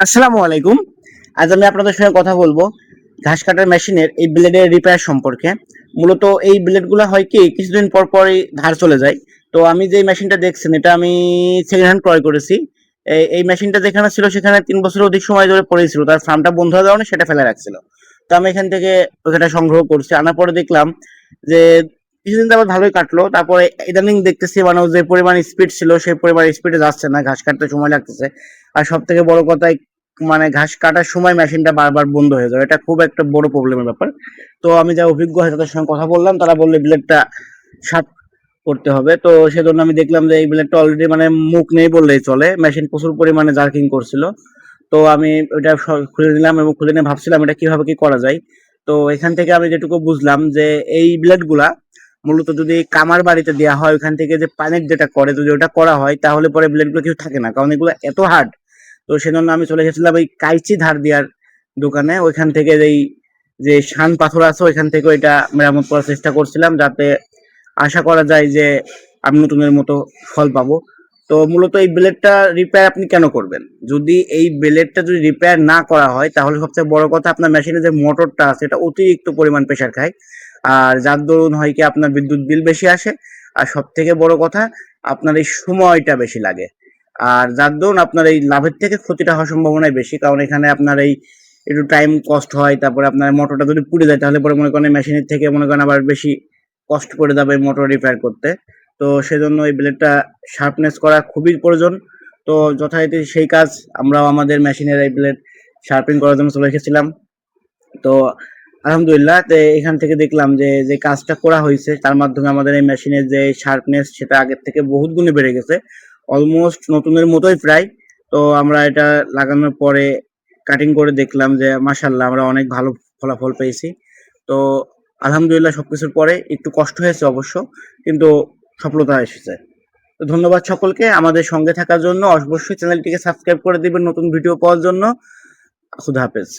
আসসালামু আলাইকুম। আজ আমি আপনাদের সঙ্গে কথা বলবো ঘাস কাটার মেশিনের এই ব্লেডের রিপেয়ার সম্পর্কে। মূলত এই ব্লেডগুলো হয় কি কিছুদিন পর পরই ধার চলে যায়। তো আমি যে মেশিনটা দেখছেন এটা আমি সেকেন্ড হ্যান্ড ক্রয় করেছি। এই মেশিনটা যেখানে ছিল সেখানে 3 বছরের অধিক সময় ধরে পড়েছিল, তার ফার্মটা বন্ধ হয়ে যাওয়ার কারণে সেটা ফেলে রাখছিল। তো আমি এখান থেকে ওইটা সংগ্রহ করছি, আনার পরে দেখলাম যে কিছুদিন তো আবার ভালোই কাটলো। তারপরে ইদানিং দেখতেছি মানে ও যে পরিমাণ স্পিড ছিল সেই পরিমাণ স্পিডে যাচ্ছে না, ঘাস কাটতে সময় লাগতেছে। আর সব থেকে বড় কথা মানে ঘাস কাটার সময় মেশিনটা বারবার বন্ধ হয়ে যায়, এটা খুব একটা বড় প্রবলেমের ব্যাপার। তো আমি যা অভিজ্ঞ হয় তাদের সঙ্গে কথা বললাম, তারা বললে ব্লেডটা সাফ করতে হবে। তো সেজন্য আমি দেখলাম যে এই ব্লেডটা অলরেডি মানে মুখ নেই বললেই চলে, মেশিন প্রচুর পরিমাণে জার্কিং করছিল। তো আমি ওইটা খুলে নিলাম এবং খুলে নিয়ে ভাবছিলাম এটা কিভাবে কি করা যায়। তো এখান থেকে আমি যেটুকু বুঝলাম যে এই ব্লেডগুলা মূলত যদি কামার বাড়িতে দেওয়া হয় ওখান থেকে যে পানির যেটা করে, যদি ওটা করা হয় তাহলে পরে ব্লেডগুলো কিছু থাকে না, কারণ এগুলো এত হার্ড। তো সেজন্য আমি চলে গেছিলাম ওই কাইচি ধার দেওয়ার দোকানে, ওইখান থেকে এই যে শান পাথর আছে ওইখান থেকে ওইটা মেরামত করার চেষ্টা করছিলাম, যাতে আশা করা যায় যে আমি নতুনের মতো ফল পাবো। তো মূলত এই ব্লেডটা রিপেয়ার আপনি কেন করবেন? যদি এই ব্লেডটা যদি রিপেয়ার না করা হয় তাহলে সবচেয়ে বড় কথা আপনার মেশিনে যে মোটরটা আছে এটা অতিরিক্ত পরিমাণ প্রেসার খায়, আর যার দরুন হয় কি আপনার বিদ্যুৎ বিল বেশি আসে। আর সব থেকে বড় কথা আপনার এই সময়টা বেশি লাগে, আর যার দরুন আপনার এই লাভের থেকে ক্ষতিটা হওয়ার সম্ভাবনাই বেশি, কারণ এখানে আপনার এই একটু টাইম কস্ট হয়। তারপরে আপনার মোটরটা যদি পুড়ে যায় তাহলে পরে মনে করেন মেশিনের থেকে মনে করেন আবার বেশি কষ্ট পড়ে যাবে মোটর রিপেয়ার করতে। তো সেজন্য এই ব্লেডটা শার্পনেস করা খুবই প্রয়োজন। তো যথারীতি সেই কাজ আমরাও আমাদের মেশিনের এই ব্লেড শার্পিং করার জন্য চলে এসেছিলাম। তো আলহামদুলিল্লাহ এখান থেকে দেখলাম যে যে কাজটা করা হয়েছে তার মাধ্যমে আমাদের এই মেশিনের যে শার্পনেস সেটা আগের থেকে বহুত গুণে বেড়ে গেছে, অলমোস্ট নতুনের মতোই প্রায়। তো আমরা এটা লাগানোর পরে কাটিং করে দেখলাম যে মাশাল্লাহ আমরা অনেক ভালো ফলাফল পেয়েছি। তো আলহামদুলিল্লাহ সবকিছুর পরে একটু কষ্ট হয়েছে অবশ্য, কিন্তু সফলতা এসেছে। তো ধন্যবাদ সকলকে আমাদের সঙ্গে থাকার জন্য। অবশ্যই চ্যানেলটিকে সাবস্ক্রাইব করে দিবেন নতুন ভিডিও পাওয়ার জন্য। খুদা হাফেজ।